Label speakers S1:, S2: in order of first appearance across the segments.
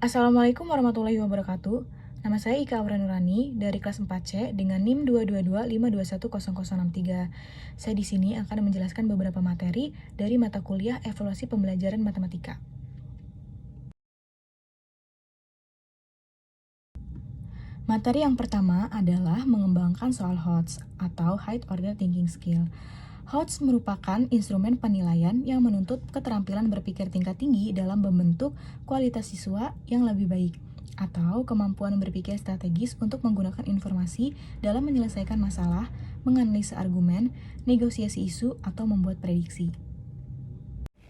S1: Assalamualaikum warahmatullahi wabarakatuh. Nama saya Ika Aura Nurani dari kelas 4C dengan NIM 22252210063. Saya di sini akan menjelaskan beberapa materi dari mata kuliah Evaluasi Pembelajaran Matematika. Materi yang pertama adalah mengembangkan soal HOTS atau High Order Thinking Skill. HOTS merupakan instrumen penilaian yang menuntut keterampilan berpikir tingkat tinggi dalam membentuk kualitas siswa yang lebih baik atau kemampuan berpikir strategis untuk menggunakan informasi dalam menyelesaikan masalah, menganalisa argumen, negosiasi isu, atau membuat prediksi.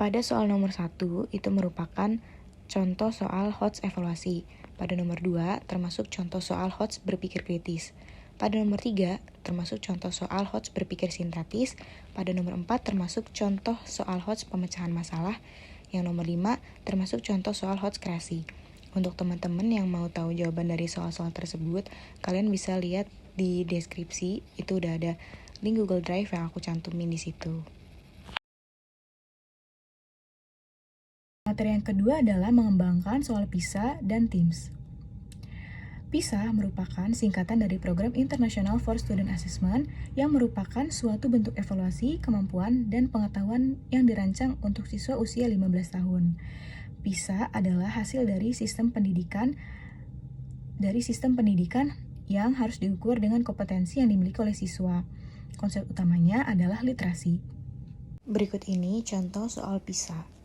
S1: Pada soal nomor 1, itu merupakan contoh soal HOTS evaluasi. Pada nomor 2, termasuk contoh soal HOTS berpikir kritis. Pada nomor 3, termasuk contoh soal HOTS berpikir sintetis. Pada nomor 4, termasuk contoh soal HOTS pemecahan masalah. Yang nomor 5, termasuk contoh soal HOTS kreasi. Untuk teman-teman yang mau tahu jawaban dari soal-soal tersebut, kalian bisa lihat di deskripsi, itu udah ada link Google Drive yang aku cantumin di situ. Materi yang kedua adalah mengembangkan soal PISA dan TIMSS. PISA merupakan singkatan dari Program International for Student Assessment yang merupakan suatu bentuk evaluasi kemampuan dan pengetahuan yang dirancang untuk siswa usia 15 tahun. PISA adalah hasil dari sistem pendidikan yang harus diukur dengan kompetensi yang dimiliki oleh siswa. Konsep utamanya adalah literasi. Berikut ini contoh soal PISA.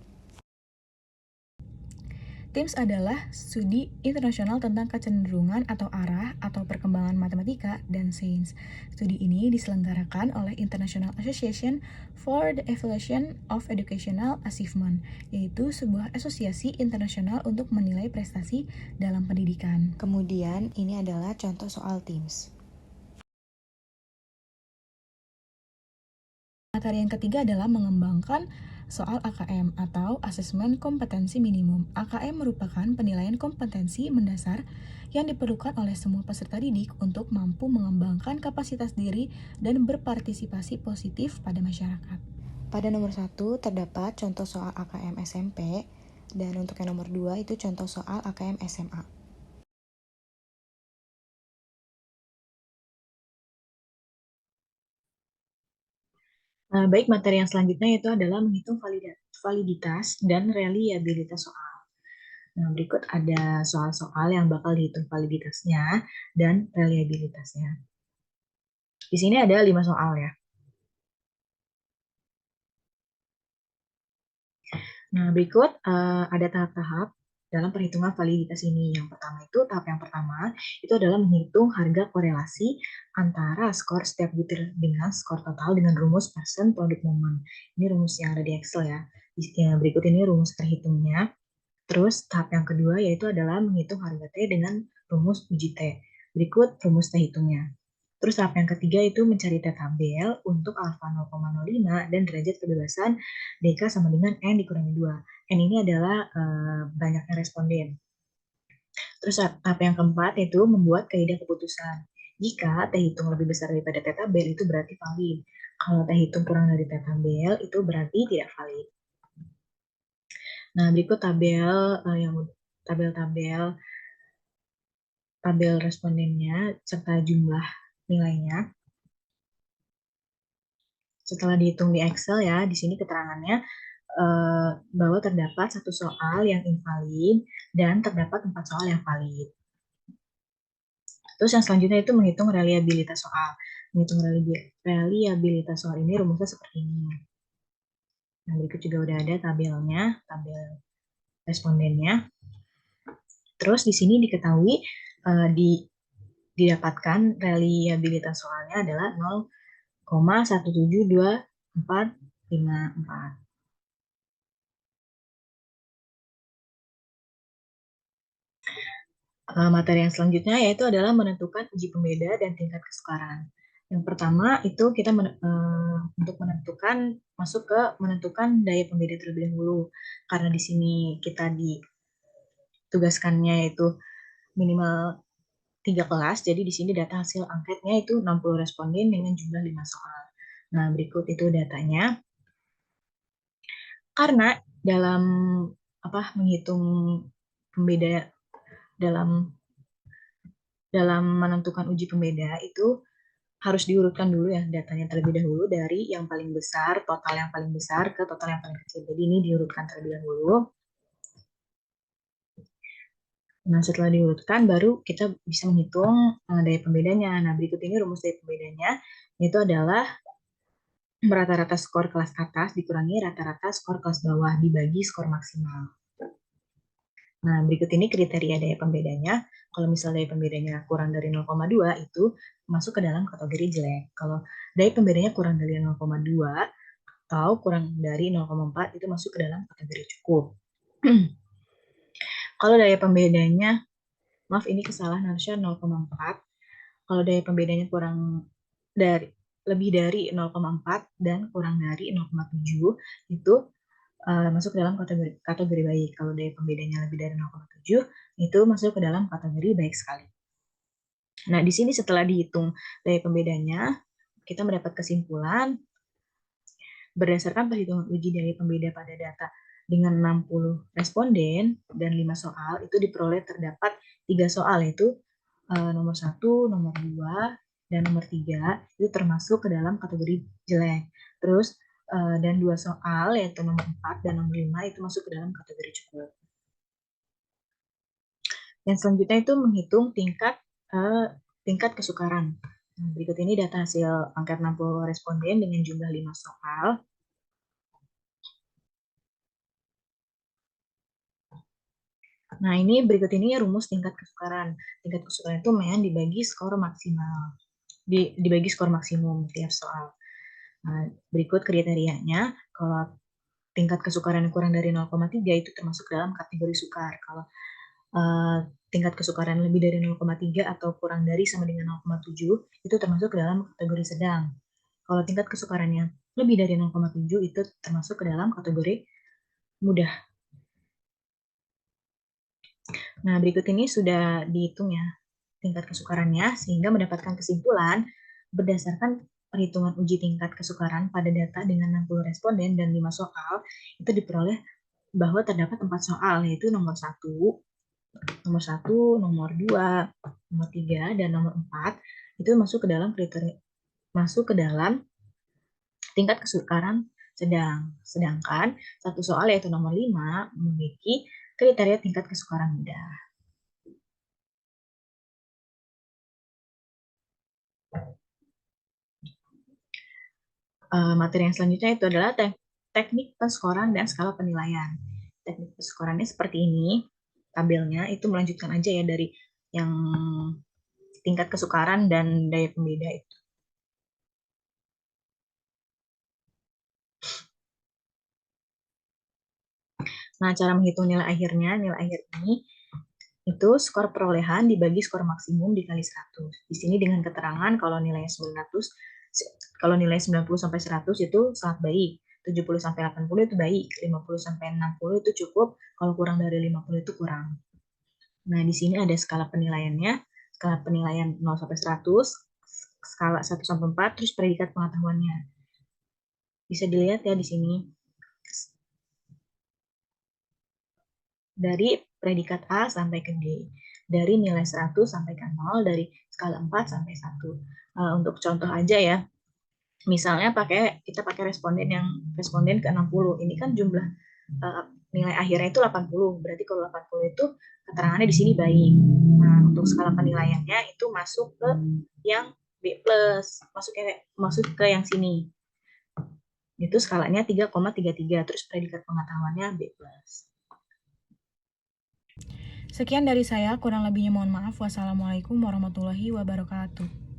S1: TIMSS adalah studi internasional tentang kecenderungan atau arah atau perkembangan matematika dan sains. Studi ini diselenggarakan oleh International Association for the Evaluation of Educational Achievement, yaitu sebuah asosiasi internasional untuk menilai prestasi dalam pendidikan. Kemudian, ini adalah contoh soal TIMSS. Materi yang ketiga adalah mengembangkan soal AKM atau Asesmen Kompetensi Minimum. AKM merupakan penilaian kompetensi mendasar yang diperlukan oleh semua peserta didik untuk mampu mengembangkan kapasitas diri dan berpartisipasi positif pada masyarakat. Pada nomor 1 terdapat contoh soal AKM SMP, dan untuk yang nomor 2 itu contoh soal AKM SMA. Baik, materi yang selanjutnya itu adalah menghitung validitas dan reliabilitas soal. Nah, berikut ada soal-soal yang bakal dihitung validitasnya dan reliabilitasnya. Di sini ada 5 soal ya. Nah, berikut ada tahap-tahap dalam perhitungan validitas ini. Yang pertama itu, tahap yang pertama itu adalah menghitung harga korelasi antara skor setiap butir dengan skor total dengan rumus persen produk momen. Ini rumus yang ada di Excel ya. Berikut ini rumus terhitungnya. Terus tahap yang kedua yaitu adalah menghitung harga T dengan rumus uji T. Berikut rumus T hitungnya. Terus tahap yang ketiga itu mencari T tabel untuk alfa 0,05 dan derajat kebebasan DK sama dengan N dikurangi 2. N ini adalah banyaknya responden. Terus tahap yang keempat itu membuat kaidah keputusan. Jika T hitung lebih besar daripada T tabel itu berarti valid. Kalau T hitung kurang dari T tabel itu berarti tidak valid. Nah, berikut tabel respondennya serta jumlah nilainya. Setelah dihitung di Excel ya, di sini keterangannya bahwa terdapat 1 soal yang invalid dan terdapat 4 soal yang valid. Terus yang selanjutnya itu menghitung reliabilitas soal. Menghitung reliabilitas soal ini rumusnya seperti ini. Nah, berikut juga udah ada tabelnya, tabel respondennya. Terus di sini diketahui didapatkan reliabilitas soalnya adalah 0,1724454. Materi yang selanjutnya yaitu adalah menentukan uji pembeda dan tingkat kesukaran. Yang pertama itu kita untuk menentukan daya pembeda terlebih dahulu. Karena di sini kita ditugaskannya itu minimal 3 kelas, jadi di sini data hasil angketnya itu 60 responden dengan jumlah 5 soal. Nah, berikut itu datanya. Karena dalam menghitung pembeda dalam menentukan uji pembeda itu harus diurutkan dulu ya datanya terlebih dahulu dari yang paling besar, total yang paling besar ke total yang paling kecil. Jadi ini diurutkan terlebih dahulu. Nah, setelah diurutkan baru kita bisa menghitung daya pembedanya. Nah, berikut ini rumus daya pembedanya, yaitu adalah rata-rata skor kelas atas dikurangi rata-rata skor kelas bawah dibagi skor maksimal. Nah, berikut ini kriteria daya pembedanya. Kalau misalnya daya pembedanya kurang dari 0,2 itu masuk ke dalam kategori jelek. Kalau daya pembedanya kurang dari 0,2 atau kurang dari 0,4 itu masuk ke dalam kategori cukup. Kalau daya pembedanya, maaf ini kesalahan harusnya 0,4. Kalau daya pembedanya lebih dari 0,4 dan kurang dari 0,7 itu masuk ke dalam kategori baik. Kalau daya pembedanya lebih dari 0,7 itu masuk ke dalam kategori baik sekali. Nah, di sini setelah dihitung daya pembedanya, kita mendapat kesimpulan berdasarkan perhitungan uji daya pembeda pada data dengan 60 responden dan 5 soal itu diperoleh terdapat 3 soal yaitu nomor 1, nomor 2, dan nomor 3 itu termasuk ke dalam kategori jelek. Terus dan 2 soal yaitu nomor 4 dan nomor 5 itu masuk ke dalam kategori cukup. Yang selanjutnya itu menghitung tingkat kesukaran. Nah, berikut ini data hasil angket 60 responden dengan jumlah 5 soal. Nah, ini berikut ini rumus tingkat kesukaran. Tingkat kesukaran itu dibagi skor maksimal. Dibagi skor maksimum tiap soal. Nah, berikut kriterianya. Kalau tingkat kesukaran yang kurang dari 0,3 itu termasuk dalam kategori sukar. Kalau tingkat kesukaran lebih dari 0,3 atau kurang dari sama dengan 0,7 itu termasuk ke dalam kategori sedang. Kalau tingkat kesukarannya lebih dari 0,7 itu termasuk ke dalam kategori mudah. Nah, berikut ini sudah dihitung ya tingkat kesukarannya sehingga mendapatkan kesimpulan berdasarkan perhitungan uji tingkat kesukaran pada data dengan 60 responden dan 5 soal itu diperoleh bahwa terdapat 4 soal yaitu nomor 1, nomor 2, nomor 3, dan nomor 4 itu masuk ke dalam tingkat kesukaran sedang. Sedangkan satu soal yaitu nomor 5 memiliki kriteria tingkat kesukaran mudah. Materi yang selanjutnya itu adalah teknik penskoran dan skala penilaian. Teknik penskorannya seperti ini. Tabelnya itu melanjutkan aja ya dari yang tingkat kesukaran dan daya pembeda itu. Nah, cara menghitung nilai akhirnya, nilai akhir ini itu skor perolehan dibagi skor maksimum dikali 100. Di sini dengan keterangan kalau nilai 90 sampai 100 itu sangat baik, 70 sampai 80 itu baik, 50 sampai 60 itu cukup, kalau kurang dari 50 itu kurang. Nah, di sini ada skala penilaiannya, skala penilaian 0 sampai 100, skala 1 sampai 4, terus predikat pengetahuannya. Bisa dilihat ya di sini. Dari predikat A sampai ke D. Dari nilai 100 sampai ke 0, dari skala 4 sampai 1. Untuk contoh aja ya, misalnya kita pakai responden ke 60. Ini kan jumlah nilai akhirnya itu 80. Berarti kalau 80 itu keterangannya di sini baik. Nah, untuk skala penilaiannya itu masuk ke yang B+, masuk ke yang sini. Itu skalanya 3,33, terus predikat pengetahuannya B+. Sekian dari saya, kurang lebihnya mohon maaf. Wassalamualaikum warahmatullahi wabarakatuh.